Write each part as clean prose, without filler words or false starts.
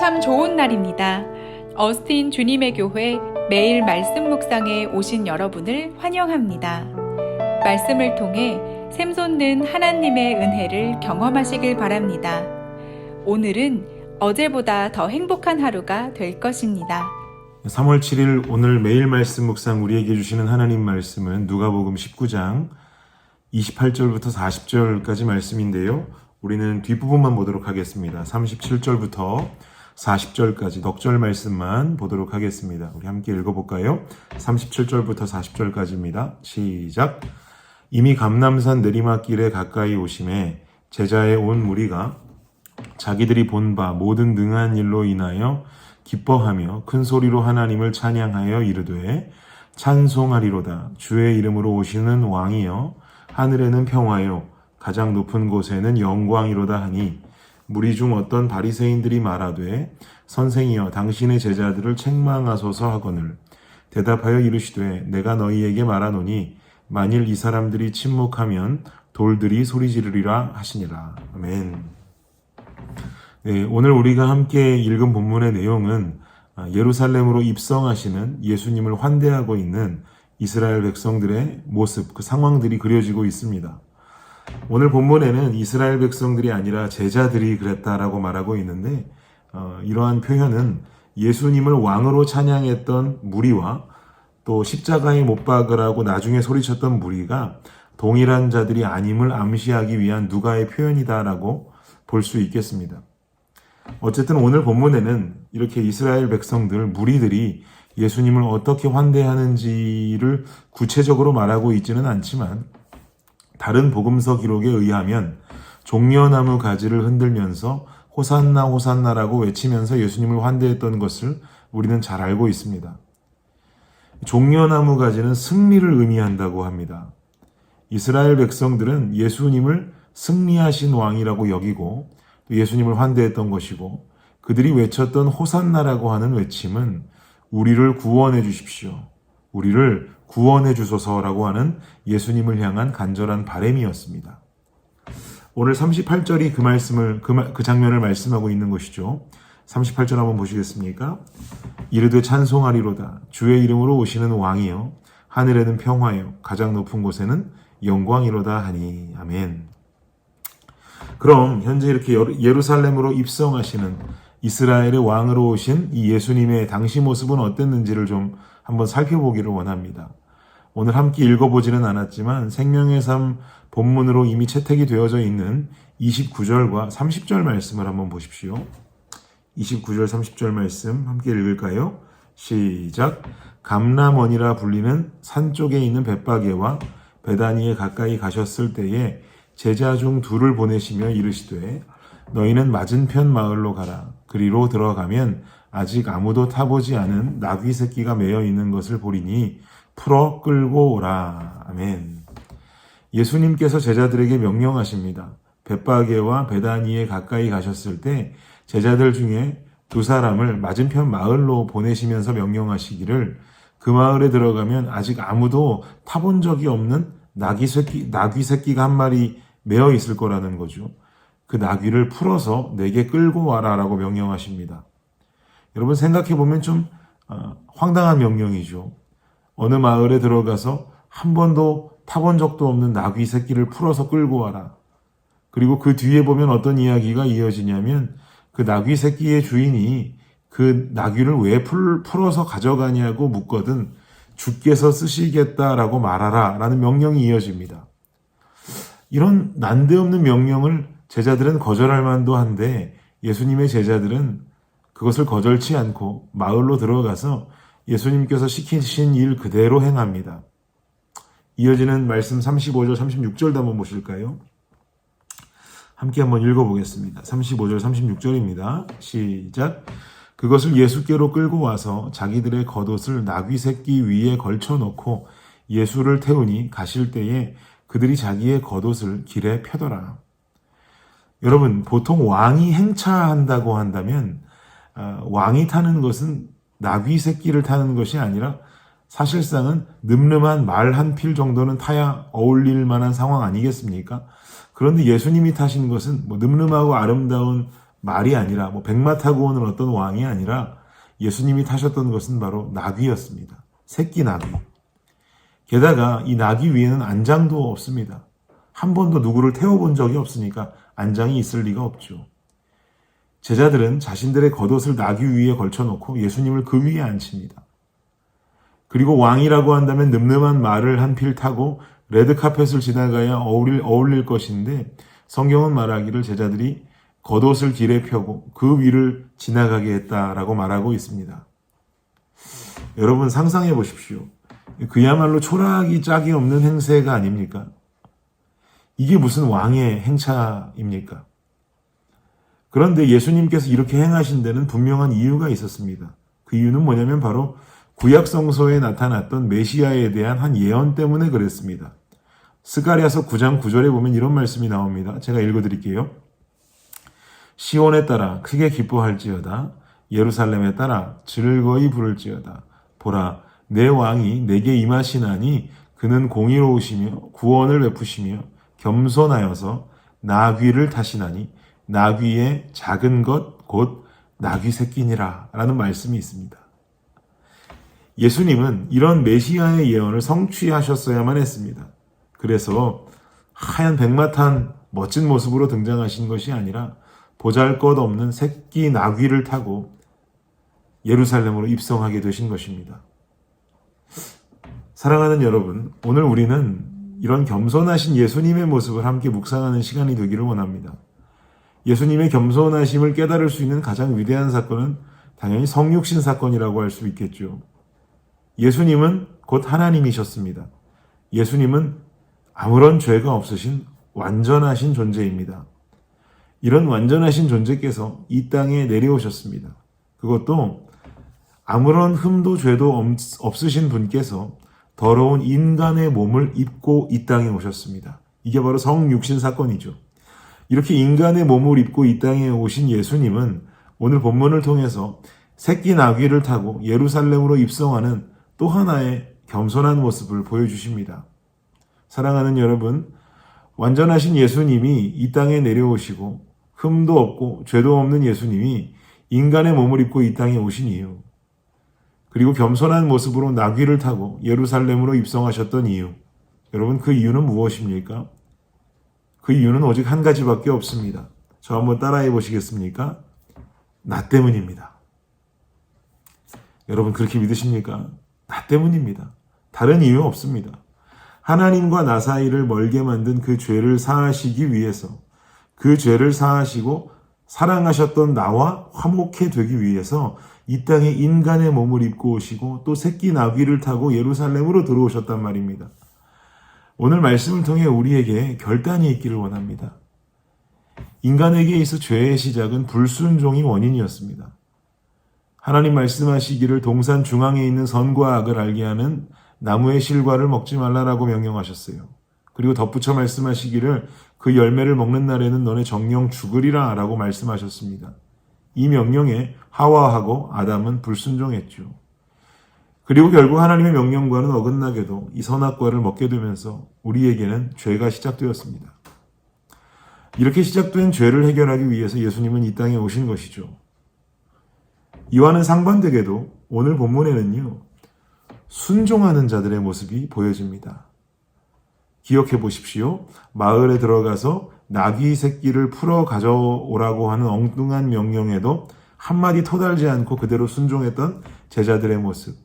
참 좋은 날입니다. 어스틴 주님의 교회 매일 말씀 묵상에 오신 여러분을 환영합니다. 말씀을 통해 샘솟는 하나님의 은혜를 경험하시길 바랍니다. 오늘은 어제보다 더 행복한 하루가 될 것입니다. 3월 7일 오늘 매일 말씀 묵상 우리에게 주시는 하나님 말씀은 누가복음 19장 28절부터 40절까지 말씀인데요. 우리는 뒷부분만 보도록 하겠습니다. 37절부터 40절까지 넉절 말씀만 보도록 하겠습니다. 우리 함께 읽어볼까요? 37절부터 40절까지입니다. 시작! 이미 감람산 내리막길에 가까이 오심에 제자의 온 무리가 자기들이 본 바 모든 능한 일로 인하여 기뻐하며 큰 소리로 하나님을 찬양하여 이르되 찬송하리로다. 주의 이름으로 오시는 왕이여 하늘에는 평화요 가장 높은 곳에는 영광이로다 하니 무리 중 어떤 바리새인들이 말하되 선생이여 당신의 제자들을 책망하소서 하거늘 대답하여 이르시되 내가 너희에게 말하노니 만일 이 사람들이 침묵하면 돌들이 소리 지르리라 하시니라. 아멘. 네, 오늘 우리가 함께 읽은 본문의 내용은 예루살렘으로 입성하시는 예수님을 환대하고 있는 이스라엘 백성들의 모습, 그 상황들이 그려지고 있습니다. 오늘 본문에는 이스라엘 백성들이 아니라 제자들이 그랬다라고 말하고 있는데 이러한 표현은 예수님을 왕으로 찬양했던 무리와 또 십자가에 못 박으라고 나중에 소리쳤던 무리가 동일한 자들이 아님을 암시하기 위한 누가의 표현이다라고 볼 수 있겠습니다. 어쨌든 오늘 본문에는 이렇게 이스라엘 백성들, 무리들이 예수님을 어떻게 환대하는지를 구체적으로 말하고 있지는 않지만 다른 복음서 기록에 의하면 종려나무 가지를 흔들면서 호산나 호산나라고 외치면서 예수님을 환대했던 것을 우리는 잘 알고 있습니다. 종려나무 가지는 승리를 의미한다고 합니다. 이스라엘 백성들은 예수님을 승리하신 왕이라고 여기고 또 예수님을 환대했던 것이고 그들이 외쳤던 호산나라고 하는 외침은 우리를 구원해 주십시오. 우리를 구원해 주소서라고 하는 예수님을 향한 간절한 바람이었습니다. 오늘 38절이 그 장면을 말씀하고 있는 것이죠. 38절 한번 보시겠습니까? 이르되 찬송하리로다. 주의 이름으로 오시는 왕이여 하늘에는 평화요 가장 높은 곳에는 영광이로다 하니. 아멘. 그럼 현재 이렇게 예루살렘으로 입성하시는 이스라엘의 왕으로 오신 이 예수님의 당시 모습은 어땠는지를 좀 한번 살펴보기를 원합니다. 오늘 함께 읽어보지는 않았지만 생명의 삶 본문으로 이미 채택이 되어져 있는 29절과 30절 말씀을 한번 보십시오. 29절 30절 말씀 함께 읽을까요? 시작! 감람원이라 불리는 산 쪽에 있는 벳바게와 베다니에 가까이 가셨을 때에 제자 중 둘을 보내시며 이르시되 너희는 맞은편 마을로 가라. 그리로 들어가면 아직 아무도 타보지 않은 나귀 새끼가 매여 있는 것을 보리니 풀어 끌고 오라. 아멘. 예수님께서 제자들에게 명령하십니다. 벳바게와 베다니에 가까이 가셨을 때 제자들 중에 두 사람을 맞은편 마을로 보내시면서 명령하시기를 그 마을에 들어가면 아직 아무도 타본 적이 없는 나귀 새끼가 한 마리 매여 있을 거라는 거죠. 그 나귀를 풀어서 내게 끌고 와라라고 명령하십니다. 여러분 생각해보면 좀 황당한 명령이죠. 어느 마을에 들어가서 한 번도 타본 적도 없는 나귀 새끼를 풀어서 끌고 와라. 그리고 그 뒤에 보면 어떤 이야기가 이어지냐면 그 나귀 새끼의 주인이 그 나귀를 왜 풀어서 가져가냐고 묻거든 주께서 쓰시겠다라고 말하라 라는 명령이 이어집니다. 이런 난데없는 명령을 제자들은 거절할 만도 한데 예수님의 제자들은 그것을 거절치 않고 마을로 들어가서 예수님께서 시키신 일 그대로 행합니다. 이어지는 말씀 35절 36절도 한번 보실까요? 함께 한번 읽어보겠습니다. 35절 36절입니다. 시작! 그것을 예수께로 끌고 와서 자기들의 겉옷을 나귀 새끼 위에 걸쳐놓고 예수를 태우니 가실 때에 그들이 자기의 겉옷을 길에 펴더라. 여러분 보통 왕이 행차한다고 한다면 왕이 타는 것은 나귀 새끼를 타는 것이 아니라 사실상은 늠름한 말 한 필 정도는 타야 어울릴 만한 상황 아니겠습니까? 그런데 예수님이 타신 것은 늠름하고 아름다운 말이 아니라 백마 타고 오는 어떤 왕이 아니라 예수님이 타셨던 것은 바로 나귀였습니다. 새끼 나귀. 게다가 이 나귀 위에는 안장도 없습니다. 한 번도 누구를 태워본 적이 없으니까 안장이 있을 리가 없죠. 제자들은 자신들의 겉옷을 나귀 위에 걸쳐놓고 예수님을 그 위에 앉힙니다. 그리고 왕이라고 한다면 늠름한 말을 한 필 타고 레드카펫을 지나가야 어울릴 것인데 성경은 말하기를 제자들이 겉옷을 길에 펴고 그 위를 지나가게 했다라고 말하고 있습니다. 여러분 상상해 보십시오. 그야말로 초라하기 짝이 없는 행세가 아닙니까? 이게 무슨 왕의 행차입니까? 그런데 예수님께서 이렇게 행하신 데는 분명한 이유가 있었습니다. 그 이유는 뭐냐면 바로 구약 성서에 나타났던 메시아에 대한 한 예언 때문에 그랬습니다. 스가랴서 9장 9절에 보면 이런 말씀이 나옵니다. 제가 읽어드릴게요. 시온에 따라 크게 기뻐할지어다. 예루살렘에 따라 즐거이 부를지어다. 보라, 내 왕이 내게 임하시나니 그는 공의로우시며 구원을 베푸시며 겸손하여서 나귀를 타시나니 나귀의 작은 것 곧 나귀 새끼니라 라는 말씀이 있습니다. 예수님은 이런 메시아의 예언을 성취하셨어야만 했습니다. 그래서 하얀 백마 탄 멋진 모습으로 등장하신 것이 아니라 보잘것없는 새끼 나귀를 타고 예루살렘으로 입성하게 되신 것입니다. 사랑하는 여러분, 오늘 우리는 이런 겸손하신 예수님의 모습을 함께 묵상하는 시간이 되기를 원합니다. 예수님의 겸손하심을 깨달을 수 있는 가장 위대한 사건은 당연히 성육신 사건이라고 할 수 있겠죠. 예수님은 곧 하나님이셨습니다. 예수님은 아무런 죄가 없으신 완전하신 존재입니다. 이런 완전하신 존재께서 이 땅에 내려오셨습니다. 그것도 아무런 흠도 죄도 없으신 분께서 더러운 인간의 몸을 입고 이 땅에 오셨습니다. 이게 바로 성육신 사건이죠. 이렇게 인간의 몸을 입고 이 땅에 오신 예수님은 오늘 본문을 통해서 새끼 나귀를 타고 예루살렘으로 입성하는 또 하나의 겸손한 모습을 보여주십니다. 사랑하는 여러분, 완전하신 예수님이 이 땅에 내려오시고 흠도 없고 죄도 없는 예수님이 인간의 몸을 입고 이 땅에 오신 이유, 그리고 겸손한 모습으로 나귀를 타고 예루살렘으로 입성하셨던 이유, 여러분 그 이유는 무엇입니까? 그 이유는 오직 한 가지밖에 없습니다. 저 한번 따라해 보시겠습니까? 나 때문입니다. 여러분 그렇게 믿으십니까? 나 때문입니다. 다른 이유 없습니다. 하나님과 나 사이를 멀게 만든 그 죄를 사하시기 위해서, 그 죄를 사하시고 사랑하셨던 나와 화목해 되기 위해서 이 땅에 인간의 몸을 입고 오시고 또 새끼 나귀를 타고 예루살렘으로 들어오셨단 말입니다. 오늘 말씀을 통해 우리에게 결단이 있기를 원합니다. 인간에게 있어 죄의 시작은 불순종이 원인이었습니다. 하나님 말씀하시기를 동산 중앙에 있는 선과 악을 알게 하는 나무의 실과를 먹지 말라라고 명령하셨어요. 그리고 덧붙여 말씀하시기를 그 열매를 먹는 날에는 너네 정령 죽으리라 라고 말씀하셨습니다. 이 명령에 하와하고 아담은 불순종했죠. 그리고 결국 하나님의 명령과는 어긋나게도 이 선악과를 먹게 되면서 우리에게는 죄가 시작되었습니다. 이렇게 시작된 죄를 해결하기 위해서 예수님은 이 땅에 오신 것이죠. 이와는 상반되게도 오늘 본문에는요, 순종하는 자들의 모습이 보여집니다. 기억해 보십시오. 마을에 들어가서 나귀 새끼를 풀어 가져오라고 하는 엉뚱한 명령에도 한마디 토달지 않고 그대로 순종했던 제자들의 모습.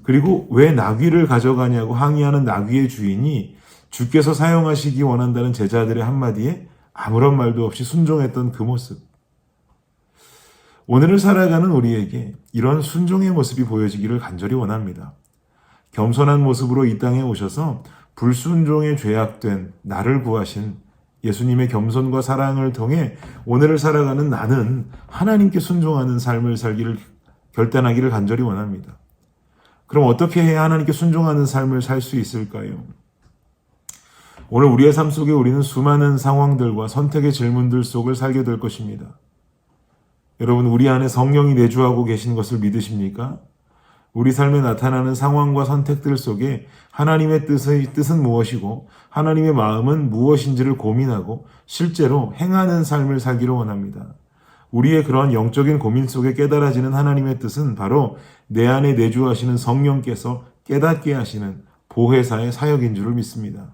그리고 왜 나귀를 가져가냐고 항의하는 나귀의 주인이 주께서 사용하시기 원한다는 제자들의 한마디에 아무런 말도 없이 순종했던 그 모습. 오늘을 살아가는 우리에게 이런 순종의 모습이 보여지기를 간절히 원합니다. 겸손한 모습으로 이 땅에 오셔서 불순종에 죄악된 나를 구하신 예수님의 겸손과 사랑을 통해 오늘을 살아가는 나는 하나님께 순종하는 삶을 살기를 결단하기를 간절히 원합니다. 그럼 어떻게 해야 하나님께 순종하는 삶을 살 수 있을까요? 오늘 우리의 삶 속에 우리는 수많은 상황들과 선택의 질문들 속을 살게 될 것입니다. 여러분, 우리 안에 성령이 내주하고 계신 것을 믿으십니까? 우리 삶에 나타나는 상황과 선택들 속에 하나님의 뜻은 무엇이고 하나님의 마음은 무엇인지를 고민하고 실제로 행하는 삶을 살기를 원합니다. 우리의 그런 영적인 고민 속에 깨달아지는 하나님의 뜻은 바로 내 안에 내주하시는 성령께서 깨닫게 하시는 보혜사의 사역인 줄을 믿습니다.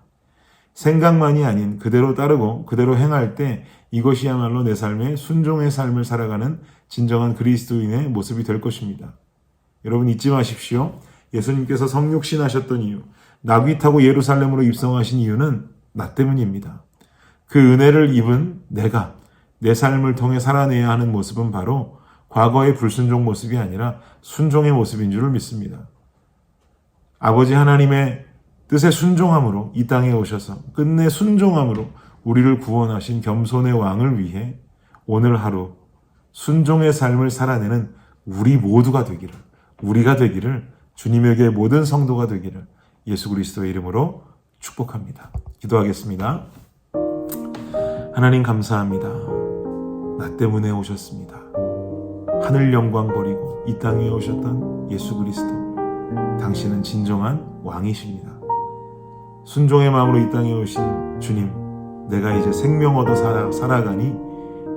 생각만이 아닌 그대로 따르고 그대로 행할 때 이것이야말로 내 삶에 순종의 삶을 살아가는 진정한 그리스도인의 모습이 될 것입니다. 여러분 잊지 마십시오. 예수님께서 성육신하셨던 이유, 나귀 타고 예루살렘으로 입성하신 이유는 나 때문입니다. 그 은혜를 입은 내가 내 삶을 통해 살아내야 하는 모습은 바로 과거의 불순종 모습이 아니라 순종의 모습인 줄을 믿습니다. 아버지 하나님의 뜻에 순종함으로 이 땅에 오셔서 끝내 순종함으로 우리를 구원하신 겸손의 왕을 위해 오늘 하루 순종의 삶을 살아내는 우리 모두가 되기를, 우리가 되기를, 주님에게 모든 성도가 되기를 예수 그리스도의 이름으로 축복합니다. 기도하겠습니다. 하나님 감사합니다. 나 때문에 오셨습니다. 하늘 영광 버리고 이 땅에 오셨던 예수 그리스도, 당신은 진정한 왕이십니다. 순종의 마음으로 이 땅에 오신 주님, 내가 이제 생명 얻어 살아가니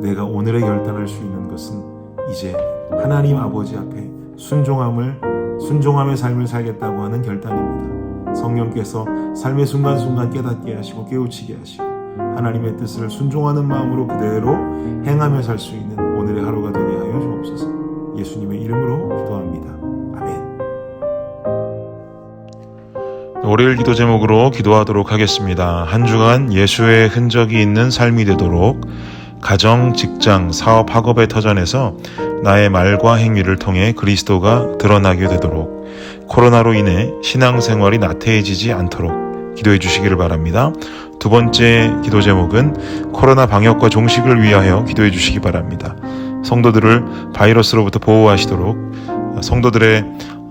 내가 오늘에 결단할 수 있는 것은 이제 하나님 아버지 앞에 순종함의 삶을 살겠다고 하는 결단입니다. 성령께서 삶의 순간순간 깨닫게 하시고 깨우치게 하시고 하나님의 뜻을 순종하는 마음으로 그대로 행하며 살 수 있는 오늘의 하루가 되게 하여 주옵소서. 예수님의 이름으로 기도합니다. 아멘. 월요일 기도 제목으로 기도하도록 하겠습니다. 한 주간 예수의 흔적이 있는 삶이 되도록 가정, 직장, 사업, 학업의 터전에서 나의 말과 행위를 통해 그리스도가 드러나게 되도록 코로나로 인해 신앙생활이 나태해지지 않도록 기도해 주시기를 바랍니다. 두 번째 기도 제목은 코로나 방역과 종식을 위하여 기도해 주시기 바랍니다. 성도들을 바이러스로부터 보호하시도록 성도들의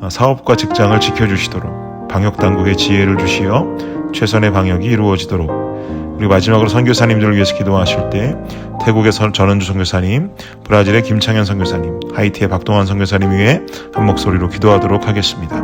사업과 직장을 지켜주시도록 방역당국의 지혜를 주시어 최선의 방역이 이루어지도록 그리고 마지막으로 선교사님들을 위해서 기도하실 때 태국의 전은주 선교사님, 브라질의 김창현 선교사님, 하이티의 박동환 선교사님 위해 한 목소리로 기도하도록 하겠습니다.